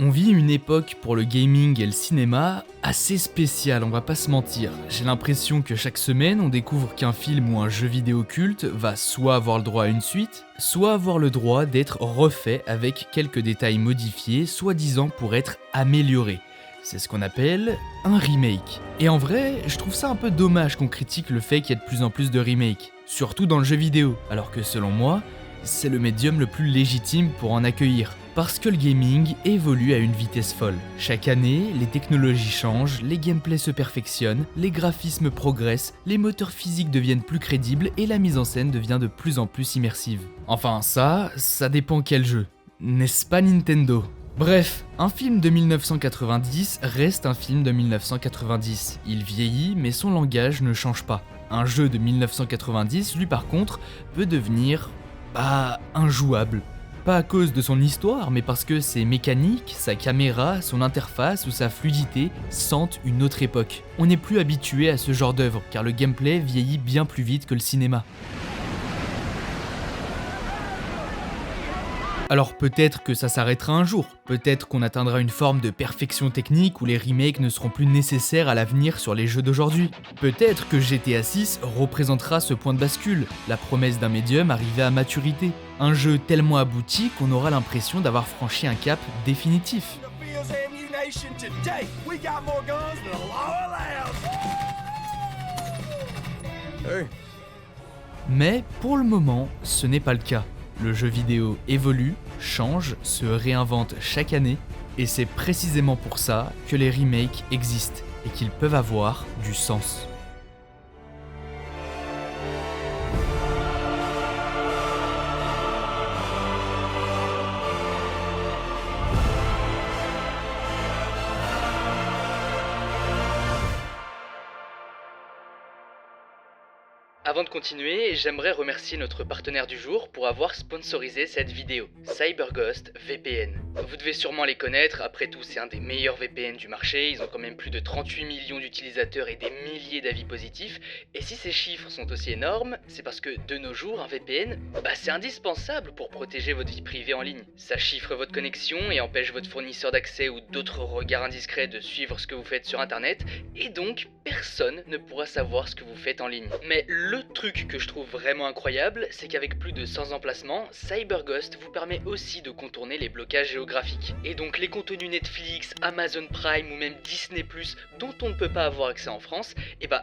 On vit une époque pour le gaming et le cinéma assez spéciale, on va pas se mentir. J'ai l'impression que chaque semaine, on découvre qu'un film ou un jeu vidéo culte va soit avoir le droit à une suite, soit avoir le droit d'être refait avec quelques détails modifiés, soi-disant pour être amélioré. C'est ce qu'on appelle un remake. Et en vrai, je trouve ça un peu dommage qu'on critique le fait qu'il y ait de plus en plus de remakes, surtout dans le jeu vidéo, alors que selon moi, c'est le médium le plus légitime pour en accueillir. Parce que le gaming évolue à une vitesse folle. Chaque année, les technologies changent, les gameplays se perfectionnent, les graphismes progressent, les moteurs physiques deviennent plus crédibles et la mise en scène devient de plus en plus immersive. Enfin ça dépend quel jeu. N'est-ce pas Nintendo ? Bref, un film de 1990 reste un film de 1990. Il vieillit, mais son langage ne change pas. Un jeu de 1990, lui par contre, peut devenir, injouable. Pas à cause de son histoire, mais parce que ses mécaniques, sa caméra, son interface ou sa fluidité sentent une autre époque. On n'est plus habitué à ce genre d'œuvre, car le gameplay vieillit bien plus vite que le cinéma. Alors peut-être que ça s'arrêtera un jour, peut-être qu'on atteindra une forme de perfection technique où les remakes ne seront plus nécessaires à l'avenir sur les jeux d'aujourd'hui. Peut-être que GTA 6 représentera ce point de bascule, la promesse d'un médium arrivé à maturité. Un jeu tellement abouti qu'on aura l'impression d'avoir franchi un cap définitif. Mais pour le moment, ce n'est pas le cas. Le jeu vidéo évolue, change, se réinvente chaque année, et c'est précisément pour ça que les remakes existent et qu'ils peuvent avoir du sens. Avant de continuer, j'aimerais remercier notre partenaire du jour pour avoir sponsorisé cette vidéo, CyberGhost VPN. Vous devez sûrement les connaître, après tout c'est un des meilleurs VPN du marché, ils ont quand même plus de 38 millions d'utilisateurs et des milliers d'avis positifs, et si ces chiffres sont aussi énormes, c'est parce que de nos jours un VPN, c'est indispensable pour protéger votre vie privée en ligne. Ça chiffre votre connexion et empêche votre fournisseur d'accès ou d'autres regards indiscrets de suivre ce que vous faites sur internet, et donc personne ne pourra savoir ce que vous faites en ligne. Mais le truc que je trouve vraiment incroyable, c'est qu'avec plus de 100 emplacements, CyberGhost vous permet aussi de contourner les blocages géographiques. Et donc les contenus Netflix, Amazon Prime ou même Disney+, dont on ne peut pas avoir accès en France,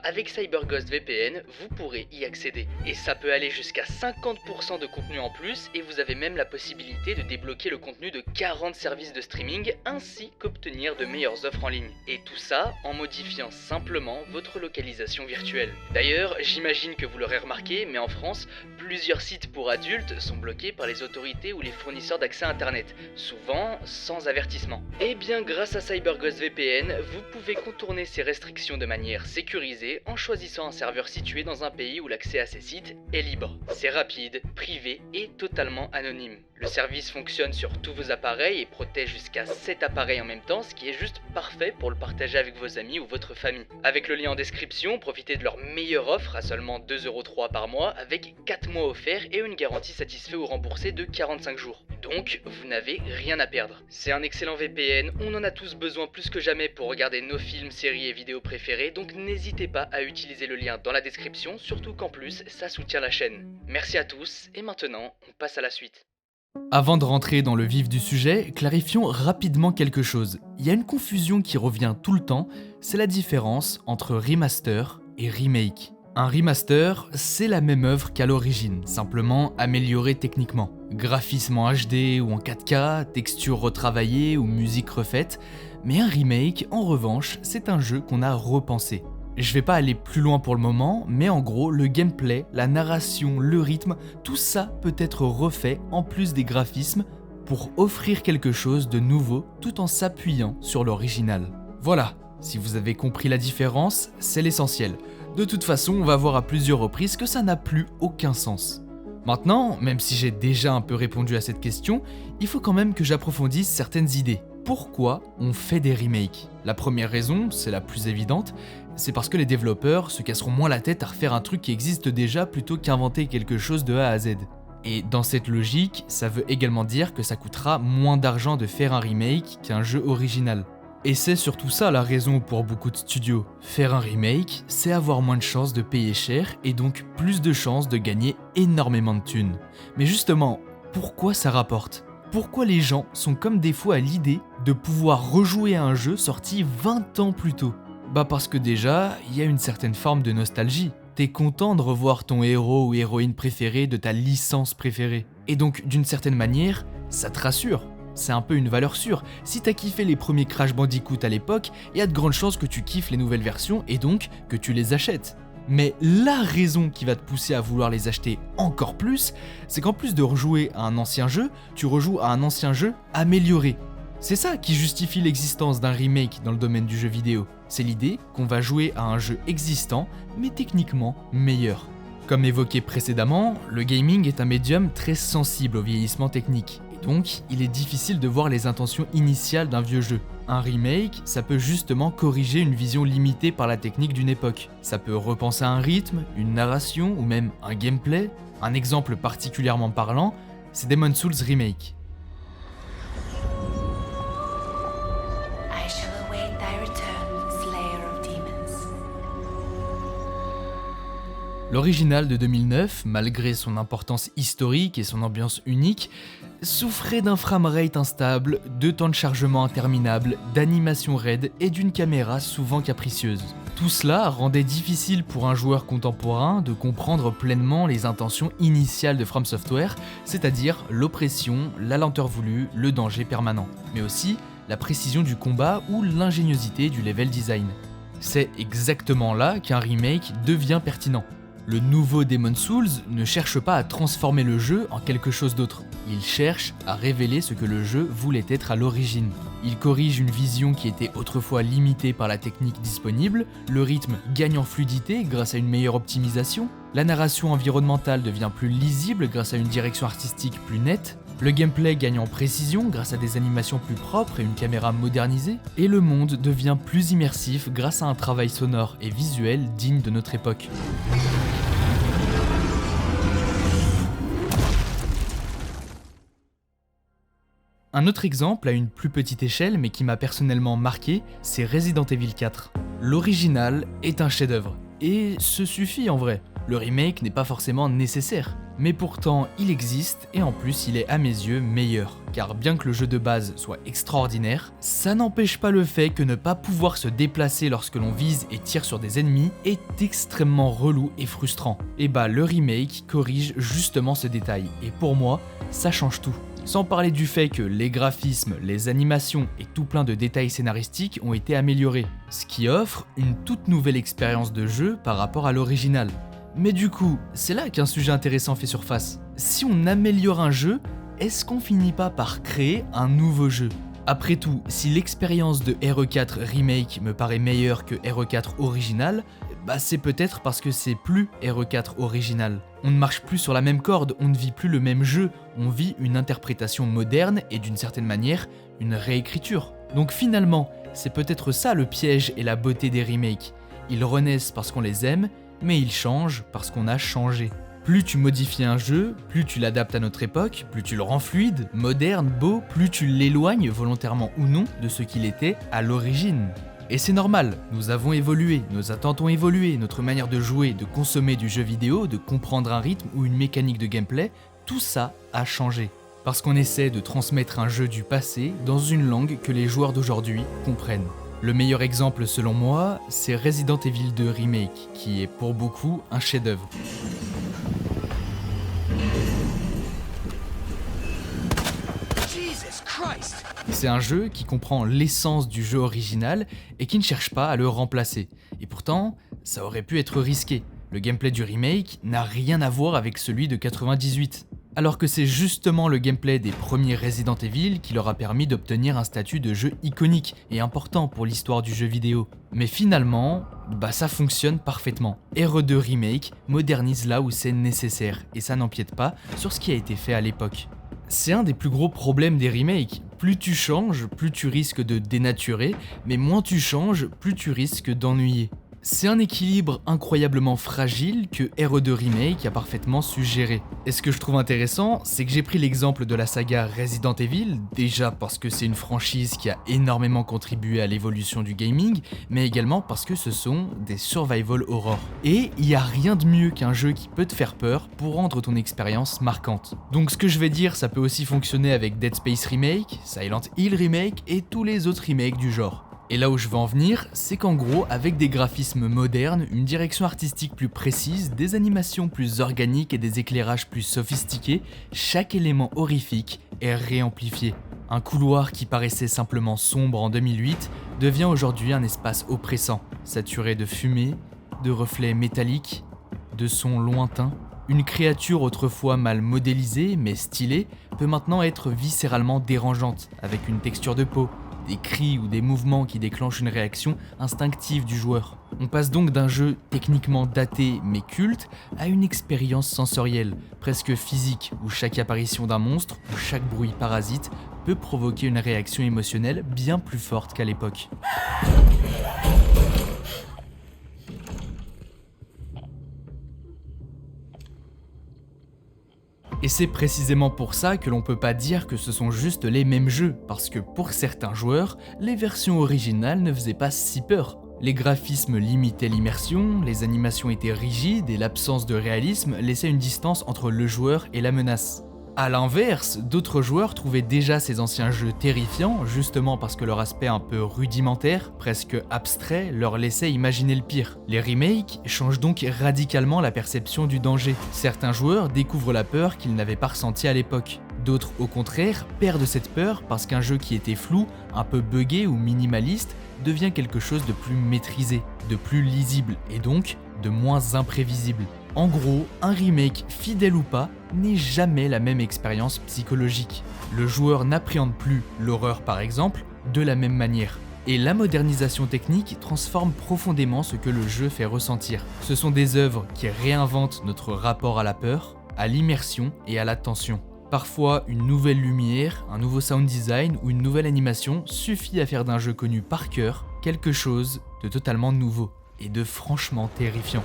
avec CyberGhost VPN, vous pourrez y accéder. Et ça peut aller jusqu'à 50% de contenu en plus, et vous avez même la possibilité de débloquer le contenu de 40 services de streaming, ainsi qu'obtenir de meilleures offres en ligne. Et tout ça en modifiant simplement votre localisation virtuelle. D'ailleurs, j'imagine que vous l'aurez remarqué, mais en France, plusieurs sites pour adultes sont bloqués par les autorités ou les fournisseurs d'accès à internet, souvent sans avertissement. Et bien grâce à CyberGhost VPN, vous pouvez contourner ces restrictions de manière sécurisée en choisissant un serveur situé dans un pays où l'accès à ces sites est libre. C'est rapide, privé et totalement anonyme. Le service fonctionne sur tous vos appareils et protège jusqu'à 7 appareils en même temps, ce qui est juste parfait pour le partager avec vos amis ou votre famille. Avec le lien en description, profitez de leur meilleure offre à seulement 2,3€ par mois avec 4 mois offerts et une garantie satisfait ou remboursée de 45 jours. Donc, vous n'avez rien à perdre. C'est un excellent VPN, on en a tous besoin plus que jamais pour regarder nos films, séries et vidéos préférés, donc n'hésitez pas à utiliser le lien dans la description, surtout qu'en plus, ça soutient la chaîne. Merci à tous, et maintenant, on passe à la suite. Avant de rentrer dans le vif du sujet, clarifions rapidement quelque chose. Il y a une confusion qui revient tout le temps, c'est la différence entre remaster et remake. Un remaster, c'est la même œuvre qu'à l'origine, simplement améliorée techniquement. Graphisme en HD ou en 4K, texture retravaillée ou musique refaite, mais un remake, en revanche, c'est un jeu qu'on a repensé. Je vais pas aller plus loin pour le moment, mais en gros, le gameplay, la narration, le rythme, tout ça peut être refait en plus des graphismes pour offrir quelque chose de nouveau tout en s'appuyant sur l'original. Voilà, si vous avez compris la différence, c'est l'essentiel. De toute façon, on va voir à plusieurs reprises que ça n'a plus aucun sens. Maintenant, même si j'ai déjà un peu répondu à cette question, il faut quand même que j'approfondisse certaines idées. Pourquoi on fait des remakes ? La première raison, c'est la plus évidente, c'est parce que les développeurs se casseront moins la tête à refaire un truc qui existe déjà plutôt qu'inventer quelque chose de A à Z. Et dans cette logique, ça veut également dire que ça coûtera moins d'argent de faire un remake qu'un jeu original. Et c'est surtout ça la raison pour beaucoup de studios. Faire un remake, c'est avoir moins de chances de payer cher et donc plus de chances de gagner énormément de thunes. Mais justement, pourquoi ça rapporte ? Pourquoi les gens sont comme des fous à l'idée de pouvoir rejouer à un jeu sorti 20 ans plus tôt ? Bah parce que déjà, il y a une certaine forme de nostalgie. T'es content de revoir ton héros ou héroïne préféré de ta licence préférée. Et donc, d'une certaine manière, ça te rassure. C'est un peu une valeur sûre. Si t'as kiffé les premiers Crash Bandicoot à l'époque, il y a de grandes chances que tu kiffes les nouvelles versions et donc que tu les achètes. Mais la raison qui va te pousser à vouloir les acheter encore plus, c'est qu'en plus de rejouer à un ancien jeu, tu rejoues à un ancien jeu amélioré. C'est ça qui justifie l'existence d'un remake dans le domaine du jeu vidéo. C'est l'idée qu'on va jouer à un jeu existant, mais techniquement meilleur. Comme évoqué précédemment, le gaming est un médium très sensible au vieillissement technique. Et donc, il est difficile de voir les intentions initiales d'un vieux jeu. Un remake, ça peut justement corriger une vision limitée par la technique d'une époque. Ça peut repenser un rythme, une narration ou même un gameplay. Un exemple particulièrement parlant, c'est Demon's Souls Remake. I shall await thy return, Slayer of Demons. L'original de 2009, malgré son importance historique et son ambiance unique, souffrait d'un framerate instable, de temps de chargement interminables, d'animations raides et d'une caméra souvent capricieuse. Tout cela rendait difficile pour un joueur contemporain de comprendre pleinement les intentions initiales de From Software, c'est-à-dire l'oppression, la lenteur voulue, le danger permanent, mais aussi la précision du combat ou l'ingéniosité du level design. C'est exactement là qu'un remake devient pertinent. Le nouveau Demon's Souls ne cherche pas à transformer le jeu en quelque chose d'autre. Il cherche à révéler ce que le jeu voulait être à l'origine. Il corrige une vision qui était autrefois limitée par la technique disponible, le rythme gagne en fluidité grâce à une meilleure optimisation, la narration environnementale devient plus lisible grâce à une direction artistique plus nette, le gameplay gagne en précision grâce à des animations plus propres et une caméra modernisée, et le monde devient plus immersif grâce à un travail sonore et visuel digne de notre époque. Un autre exemple à une plus petite échelle mais qui m'a personnellement marqué, c'est Resident Evil 4. L'original est un chef-d'œuvre, et ce suffit en vrai. Le remake n'est pas forcément nécessaire. Mais pourtant, il existe et en plus, il est à mes yeux meilleur. Car bien que le jeu de base soit extraordinaire, ça n'empêche pas le fait que ne pas pouvoir se déplacer lorsque l'on vise et tire sur des ennemis est extrêmement relou et frustrant. Et bah, le remake corrige justement ce détail. Et pour moi, ça change tout. Sans parler du fait que les graphismes, les animations et tout plein de détails scénaristiques ont été améliorés, ce qui offre une toute nouvelle expérience de jeu par rapport à l'original. Mais du coup, c'est là qu'un sujet intéressant fait surface. Si on améliore un jeu, est-ce qu'on finit pas par créer un nouveau jeu ? Après tout, si l'expérience de RE4 Remake me paraît meilleure que RE4 original, bah c'est peut-être parce que c'est plus RE4 original. On ne marche plus sur la même corde, on ne vit plus le même jeu, on vit une interprétation moderne et d'une certaine manière, une réécriture. Donc finalement, c'est peut-être ça le piège et la beauté des remakes. Ils renaissent parce qu'on les aime, mais ils changent parce qu'on a changé. Plus tu modifies un jeu, plus tu l'adaptes à notre époque, plus tu le rends fluide, moderne, beau, plus tu l'éloignes volontairement ou non de ce qu'il était à l'origine. Et c'est normal, nous avons évolué, nos attentes ont évolué, notre manière de jouer, de consommer du jeu vidéo, de comprendre un rythme ou une mécanique de gameplay, tout ça a changé. Parce qu'on essaie de transmettre un jeu du passé dans une langue que les joueurs d'aujourd'hui comprennent. Le meilleur exemple selon moi, c'est Resident Evil 2 Remake, qui est pour beaucoup un chef-d'œuvre. C'est un jeu qui comprend l'essence du jeu original et qui ne cherche pas à le remplacer. Et pourtant, ça aurait pu être risqué. Le gameplay du remake n'a rien à voir avec celui de 98. Alors que c'est justement le gameplay des premiers Resident Evil qui leur a permis d'obtenir un statut de jeu iconique et important pour l'histoire du jeu vidéo. Mais finalement, ça fonctionne parfaitement. RE2 Remake modernise là où c'est nécessaire et ça n'empiète pas sur ce qui a été fait à l'époque. C'est un des plus gros problèmes des remakes. Plus tu changes, plus tu risques de dénaturer, mais moins tu changes, plus tu risques d'ennuyer. C'est un équilibre incroyablement fragile que RE2 Remake a parfaitement su gérer. Et ce que je trouve intéressant, c'est que j'ai pris l'exemple de la saga Resident Evil, déjà parce que c'est une franchise qui a énormément contribué à l'évolution du gaming, mais également parce que ce sont des survival horror. Et il n'y a rien de mieux qu'un jeu qui peut te faire peur pour rendre ton expérience marquante. Donc ce que je vais dire, ça peut aussi fonctionner avec Dead Space Remake, Silent Hill Remake et tous les autres remakes du genre. Et là où je veux en venir, c'est qu'en gros, avec des graphismes modernes, une direction artistique plus précise, des animations plus organiques et des éclairages plus sophistiqués, chaque élément horrifique est réamplifié. Un couloir qui paraissait simplement sombre en 2008 devient aujourd'hui un espace oppressant, saturé de fumée, de reflets métalliques, de sons lointains. Une créature autrefois mal modélisée mais stylée peut maintenant être viscéralement dérangeante, avec une texture de peau, des cris ou des mouvements qui déclenchent une réaction instinctive du joueur. On passe donc d'un jeu techniquement daté mais culte à une expérience sensorielle, presque physique, où chaque apparition d'un monstre ou chaque bruit parasite peut provoquer une réaction émotionnelle bien plus forte qu'à l'époque. Et c'est précisément pour ça que l'on peut pas dire que ce sont juste les mêmes jeux, parce que pour certains joueurs, les versions originales ne faisaient pas si peur. Les graphismes limitaient l'immersion, les animations étaient rigides et l'absence de réalisme laissait une distance entre le joueur et la menace. A l'inverse, d'autres joueurs trouvaient déjà ces anciens jeux terrifiants, justement parce que leur aspect un peu rudimentaire, presque abstrait, leur laissait imaginer le pire. Les remakes changent donc radicalement la perception du danger. Certains joueurs découvrent la peur qu'ils n'avaient pas ressentie à l'époque. D'autres, au contraire, perdent cette peur parce qu'un jeu qui était flou, un peu buggé ou minimaliste, devient quelque chose de plus maîtrisé, de plus lisible et donc de moins imprévisible. En gros, un remake, fidèle ou pas, n'est jamais la même expérience psychologique. Le joueur n'appréhende plus l'horreur par exemple de la même manière. Et la modernisation technique transforme profondément ce que le jeu fait ressentir. Ce sont des œuvres qui réinventent notre rapport à la peur, à l'immersion et à la tension. Parfois, une nouvelle lumière, un nouveau sound design ou une nouvelle animation suffit à faire d'un jeu connu par cœur quelque chose de totalement nouveau et de franchement terrifiant.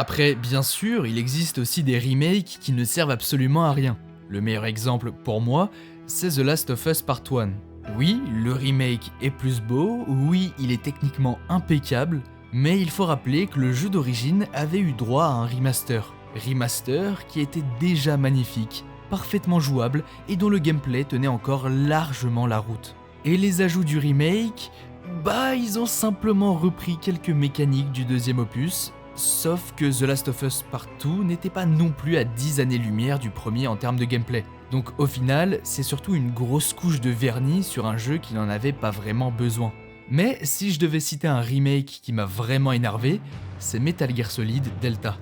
Après, bien sûr, il existe aussi des remakes qui ne servent absolument à rien. Le meilleur exemple pour moi, c'est The Last of Us Part 1. Oui, le remake est plus beau, oui, il est techniquement impeccable, mais il faut rappeler que le jeu d'origine avait eu droit à un remaster. Remaster qui était déjà magnifique, parfaitement jouable et dont le gameplay tenait encore largement la route. Et les ajouts du remake, ils ont simplement repris quelques mécaniques du deuxième opus, sauf que The Last of Us Part 2 n'était pas non plus à 10 années-lumière du premier en termes de gameplay. Donc au final, c'est surtout une grosse couche de vernis sur un jeu qui n'en avait pas vraiment besoin. Mais si je devais citer un remake qui m'a vraiment énervé, c'est Metal Gear Solid Delta.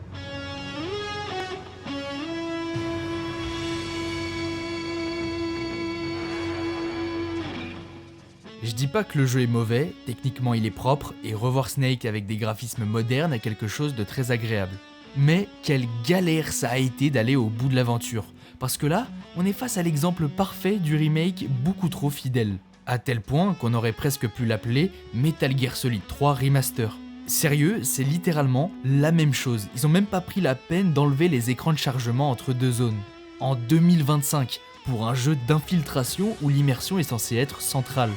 Je dis pas que le jeu est mauvais, techniquement il est propre, et revoir Snake avec des graphismes modernes est quelque chose de très agréable. Mais quelle galère ça a été d'aller au bout de l'aventure, parce que là, on est face à l'exemple parfait du remake beaucoup trop fidèle, à tel point qu'on aurait presque pu l'appeler Metal Gear Solid 3 Remaster. Sérieux, c'est littéralement la même chose, ils ont même pas pris la peine d'enlever les écrans de chargement entre deux zones. En 2025, pour un jeu d'infiltration où l'immersion est censée être centrale.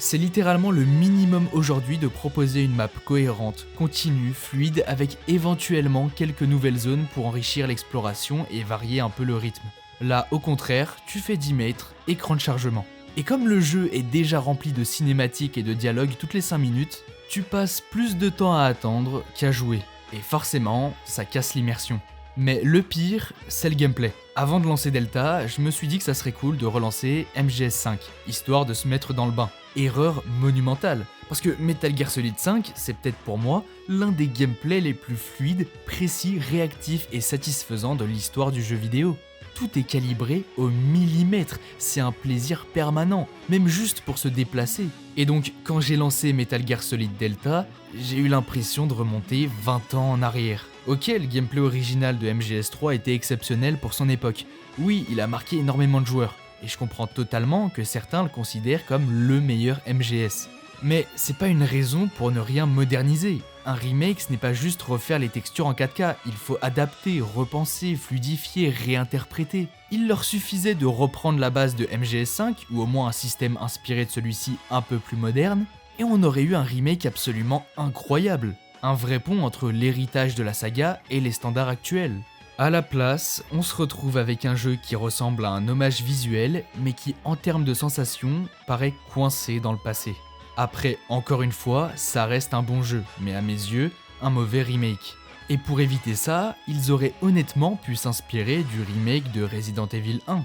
C'est littéralement le minimum aujourd'hui de proposer une map cohérente, continue, fluide, avec éventuellement quelques nouvelles zones pour enrichir l'exploration et varier un peu le rythme. Là, au contraire, tu fais 10 mètres, écran de chargement. Et comme le jeu est déjà rempli de cinématiques et de dialogues toutes les 5 minutes, tu passes plus de temps à attendre qu'à jouer. Et forcément, ça casse l'immersion. Mais le pire, c'est le gameplay. Avant de lancer Delta, je me suis dit que ça serait cool de relancer MGS5, histoire de se mettre dans le bain. Erreur monumentale, parce que Metal Gear Solid 5, c'est peut-être pour moi l'un des gameplays les plus fluides, précis, réactifs et satisfaisants de l'histoire du jeu vidéo. Tout est calibré au millimètre, c'est un plaisir permanent, même juste pour se déplacer. Et donc, quand j'ai lancé Metal Gear Solid Delta, j'ai eu l'impression de remonter 20 ans en arrière. Ok, le gameplay original de MGS3 était exceptionnel pour son époque. Oui, il a marqué énormément de joueurs, et je comprends totalement que certains le considèrent comme le meilleur MGS. Mais c'est pas une raison pour ne rien moderniser. Un remake, ce n'est pas juste refaire les textures en 4K, il faut adapter, repenser, fluidifier, réinterpréter. Il leur suffisait de reprendre la base de MGS5, ou au moins un système inspiré de celui-ci un peu plus moderne, et on aurait eu un remake absolument incroyable. Un vrai pont entre l'héritage de la saga et les standards actuels. À la place, on se retrouve avec un jeu qui ressemble à un hommage visuel, mais qui en termes de sensations, paraît coincé dans le passé. Après, encore une fois, ça reste un bon jeu, mais à mes yeux, un mauvais remake. Et pour éviter ça, ils auraient honnêtement pu s'inspirer du remake de Resident Evil 1.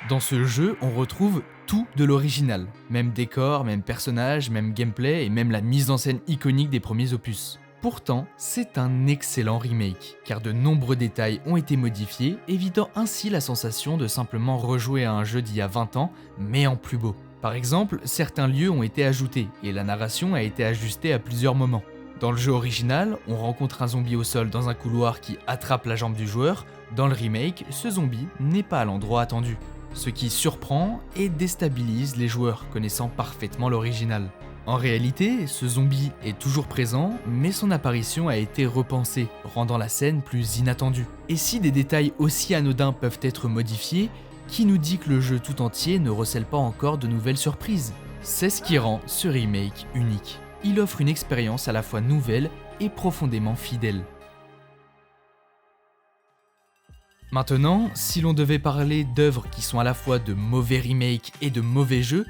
Dans ce jeu, on retrouve tout de l'original. Même décor, même personnage, même gameplay et même la mise en scène iconique des premiers opus. Pourtant, c'est un excellent remake, car de nombreux détails ont été modifiés, évitant ainsi la sensation de simplement rejouer à un jeu d'il y a 20 ans, mais en plus beau. Par exemple, certains lieux ont été ajoutés, et la narration a été ajustée à plusieurs moments. Dans le jeu original, on rencontre un zombie au sol dans un couloir qui attrape la jambe du joueur. Dans le remake, ce zombie n'est pas à l'endroit attendu. Ce qui surprend et déstabilise les joueurs connaissant parfaitement l'original. En réalité, ce zombie est toujours présent, mais son apparition a été repensée, rendant la scène plus inattendue. Et si des détails aussi anodins peuvent être modifiés, qui nous dit que le jeu tout entier ne recèle pas encore de nouvelles surprises? C'est ce qui rend ce remake unique. Il offre une expérience à la fois nouvelle et profondément fidèle. Maintenant, si l'on devait parler d'œuvres qui sont à la fois de mauvais remakes et de mauvais jeux,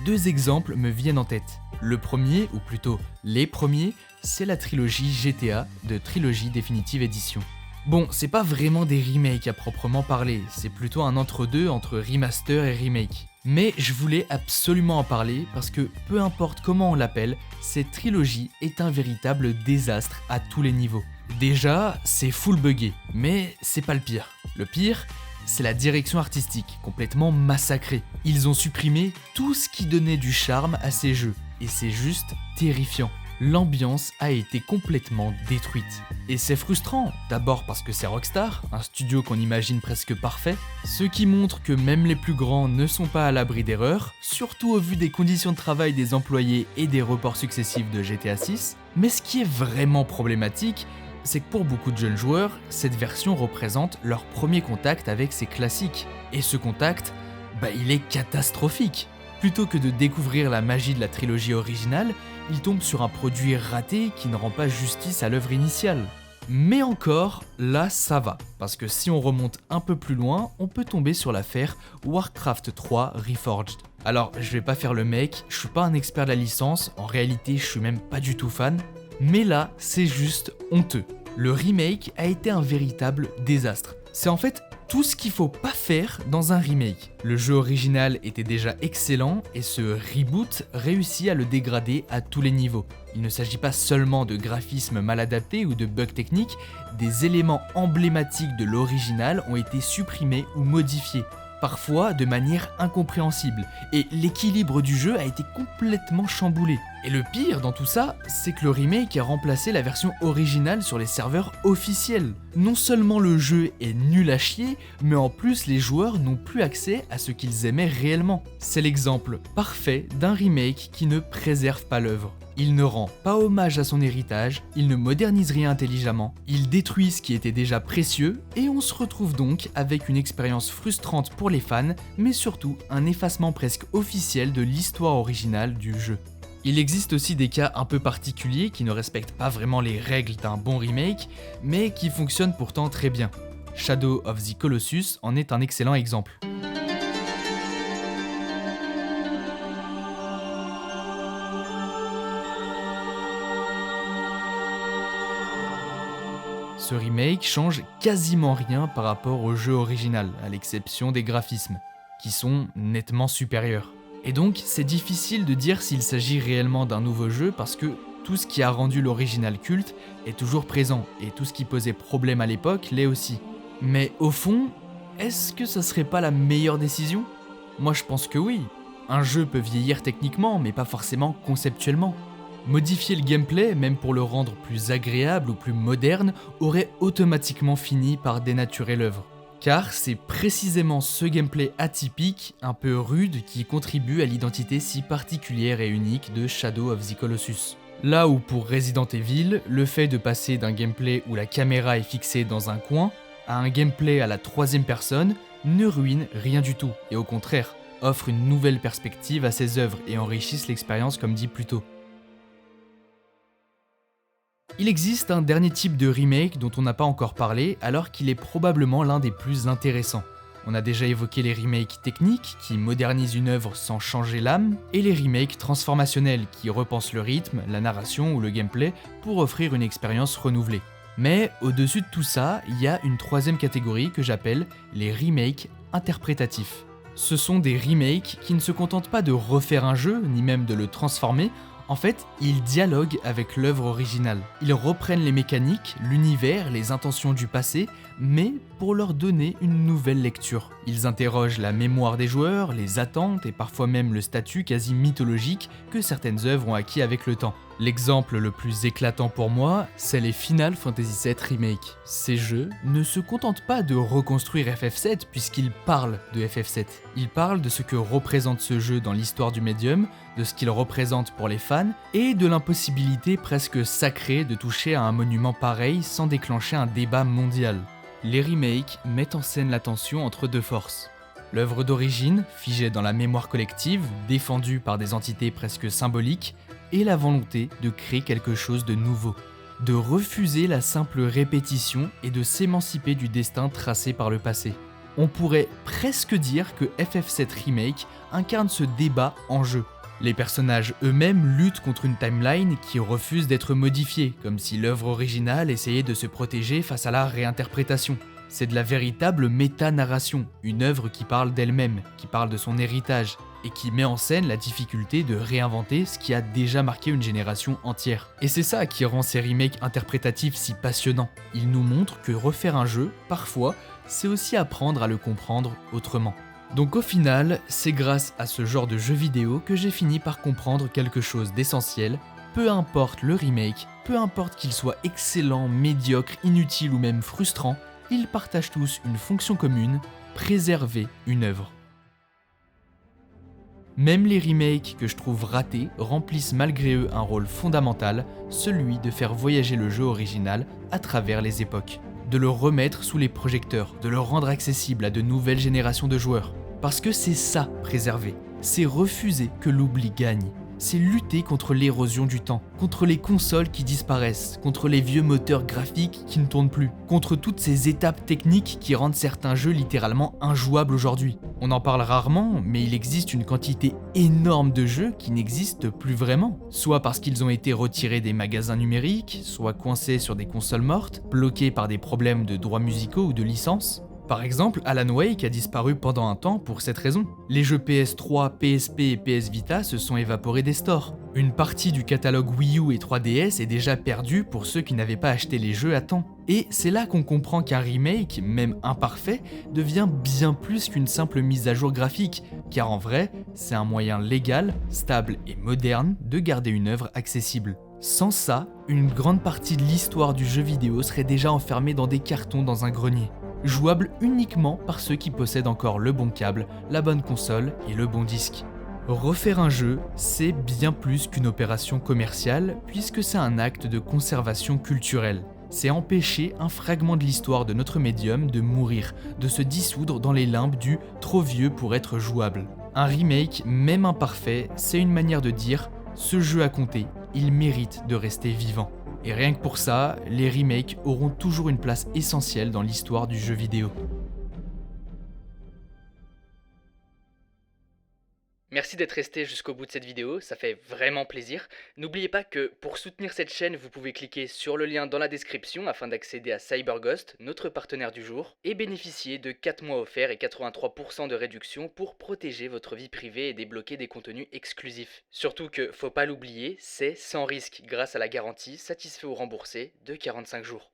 deux exemples me viennent en tête. Le premier, ou plutôt les premiers, c'est la trilogie GTA de Trilogy Definitive Edition. Bon, c'est pas vraiment des remakes à proprement parler, c'est plutôt un entre-deux entre remaster et remake. Mais je voulais absolument en parler parce que peu importe comment on l'appelle, cette trilogie est un véritable désastre à tous les niveaux. Déjà, c'est full buggé, mais c'est pas le pire. Le pire, c'est la direction artistique, complètement massacrée. Ils ont supprimé tout ce qui donnait du charme à ces jeux, et c'est juste terrifiant. L'ambiance a été complètement détruite. Et c'est frustrant, d'abord parce que c'est Rockstar, un studio qu'on imagine presque parfait, ce qui montre que même les plus grands ne sont pas à l'abri d'erreurs, surtout au vu des conditions de travail des employés et des reports successifs de GTA 6. Mais ce qui est vraiment problématique, c'est que pour beaucoup de jeunes joueurs, cette version représente leur premier contact avec ces classiques. Et ce contact, il est catastrophique. Plutôt que de découvrir la magie de la trilogie originale, ils tombent sur un produit raté qui ne rend pas justice à l'œuvre initiale. Mais encore, là ça va, parce que si on remonte un peu plus loin, on peut tomber sur l'affaire Warcraft 3 Reforged. Alors, je vais pas faire le mec, je suis pas un expert de la licence, en réalité je suis même pas du tout fan, mais là, c'est juste honteux. Le remake a été un véritable désastre. C'est en fait tout ce qu'il faut pas faire dans un remake. Le jeu original était déjà excellent et ce reboot réussit à le dégrader à tous les niveaux. Il ne s'agit pas seulement de graphismes mal adaptés ou de bugs techniques, des éléments emblématiques de l'original ont été supprimés ou modifiés, parfois de manière incompréhensible, et l'équilibre du jeu a été complètement chamboulé. Et le pire dans tout ça, c'est que le remake a remplacé la version originale sur les serveurs officiels. Non seulement le jeu est nul à chier, mais en plus les joueurs n'ont plus accès à ce qu'ils aimaient réellement. C'est l'exemple parfait d'un remake qui ne préserve pas l'œuvre. Il ne rend pas hommage à son héritage, il ne modernise rien intelligemment, il détruit ce qui était déjà précieux, et on se retrouve donc avec une expérience frustrante pour les fans, mais surtout un effacement presque officiel de l'histoire originale du jeu. Il existe aussi des cas un peu particuliers qui ne respectent pas vraiment les règles d'un bon remake, mais qui fonctionnent pourtant très bien. Shadow of the Colossus en est un excellent exemple. Ce remake change quasiment rien par rapport au jeu original, à l'exception des graphismes, qui sont nettement supérieurs. Et donc, c'est difficile de dire s'il s'agit réellement d'un nouveau jeu parce que tout ce qui a rendu l'original culte est toujours présent, et tout ce qui posait problème à l'époque l'est aussi. Mais au fond, est-ce que ça serait pas la meilleure décision ? Moi je pense que oui. Un jeu peut vieillir techniquement, mais pas forcément conceptuellement. Modifier le gameplay, même pour le rendre plus agréable ou plus moderne, aurait automatiquement fini par dénaturer l'œuvre. Car c'est précisément ce gameplay atypique, un peu rude, qui contribue à l'identité si particulière et unique de Shadow of the Colossus. Là où pour Resident Evil, le fait de passer d'un gameplay où la caméra est fixée dans un coin à un gameplay à la troisième personne ne ruine rien du tout, et au contraire, offre une nouvelle perspective à ses œuvres et enrichissent l'expérience comme dit plus tôt. Il existe un dernier type de remake dont on n'a pas encore parlé, alors qu'il est probablement l'un des plus intéressants. On a déjà évoqué les remakes techniques, qui modernisent une œuvre sans changer l'âme, et les remakes transformationnels, qui repensent le rythme, la narration ou le gameplay pour offrir une expérience renouvelée. Mais au-dessus de tout ça, il y a une troisième catégorie que j'appelle les remakes interprétatifs. Ce sont des remakes qui ne se contentent pas de refaire un jeu, ni même de le transformer. En fait, ils dialoguent avec l'œuvre originale. Ils reprennent les mécaniques, l'univers, les intentions du passé, mais pour leur donner une nouvelle lecture. Ils interrogent la mémoire des joueurs, les attentes et parfois même le statut quasi mythologique que certaines œuvres ont acquis avec le temps. L'exemple le plus éclatant pour moi, c'est les Final Fantasy VII Remake. Ces jeux ne se contentent pas de reconstruire FF7 puisqu'ils parlent de FF7. Ils parlent de ce que représente ce jeu dans l'histoire du médium, de ce qu'il représente pour les fans, et de l'impossibilité presque sacrée de toucher à un monument pareil sans déclencher un débat mondial. Les remakes mettent en scène la tension entre deux forces. L'œuvre d'origine, figée dans la mémoire collective, défendue par des entités presque symboliques, et la volonté de créer quelque chose de nouveau, de refuser la simple répétition et de s'émanciper du destin tracé par le passé. On pourrait presque dire que FF7 Remake incarne ce débat en jeu. Les personnages eux-mêmes luttent contre une timeline qui refuse d'être modifiée, comme si l'œuvre originale essayait de se protéger face à la réinterprétation. C'est de la véritable méta-narration, une œuvre qui parle d'elle-même, qui parle de son héritage, et qui met en scène la difficulté de réinventer ce qui a déjà marqué une génération entière. Et c'est ça qui rend ces remakes interprétatifs si passionnants. Ils nous montrent que refaire un jeu, parfois, c'est aussi apprendre à le comprendre autrement. Donc au final, c'est grâce à ce genre de jeu vidéo que j'ai fini par comprendre quelque chose d'essentiel. Peu importe le remake, peu importe qu'il soit excellent, médiocre, inutile ou même frustrant, ils partagent tous une fonction commune, préserver une œuvre. Même les remakes que je trouve ratés remplissent malgré eux un rôle fondamental, celui de faire voyager le jeu original à travers les époques. De le remettre sous les projecteurs, de le rendre accessible à de nouvelles générations de joueurs. Parce que c'est ça, préserver. C'est refuser que l'oubli gagne. C'est lutter contre l'érosion du temps, contre les consoles qui disparaissent, contre les vieux moteurs graphiques qui ne tournent plus, contre toutes ces étapes techniques qui rendent certains jeux littéralement injouables aujourd'hui. On en parle rarement, mais il existe une quantité énorme de jeux qui n'existent plus vraiment, soit parce qu'ils ont été retirés des magasins numériques, soit coincés sur des consoles mortes, bloqués par des problèmes de droits musicaux ou de licence. Par exemple, Alan Wake a disparu pendant un temps pour cette raison. Les jeux PS3, PSP et PS Vita se sont évaporés des stores. Une partie du catalogue Wii U et 3DS est déjà perdue pour ceux qui n'avaient pas acheté les jeux à temps. Et c'est là qu'on comprend qu'un remake, même imparfait, devient bien plus qu'une simple mise à jour graphique, car en vrai, c'est un moyen légal, stable et moderne de garder une œuvre accessible. Sans ça, une grande partie de l'histoire du jeu vidéo serait déjà enfermée dans des cartons dans un grenier. Jouable uniquement par ceux qui possèdent encore le bon câble, la bonne console et le bon disque. Refaire un jeu, c'est bien plus qu'une opération commerciale, puisque c'est un acte de conservation culturelle. C'est empêcher un fragment de l'histoire de notre médium de mourir, de se dissoudre dans les limbes du « trop vieux pour être jouable ». Un remake, même imparfait, c'est une manière de dire « ce jeu a compté, il mérite de rester vivant ». Et rien que pour ça, les remakes auront toujours une place essentielle dans l'histoire du jeu vidéo. Merci d'être resté jusqu'au bout de cette vidéo, ça fait vraiment plaisir. N'oubliez pas que pour soutenir cette chaîne, vous pouvez cliquer sur le lien dans la description afin d'accéder à CyberGhost, notre partenaire du jour, et bénéficier de 4 mois offerts et 83% de réduction pour protéger votre vie privée et débloquer des contenus exclusifs. Surtout que, faut pas l'oublier, c'est sans risque grâce à la garantie satisfait ou remboursé de 45 jours.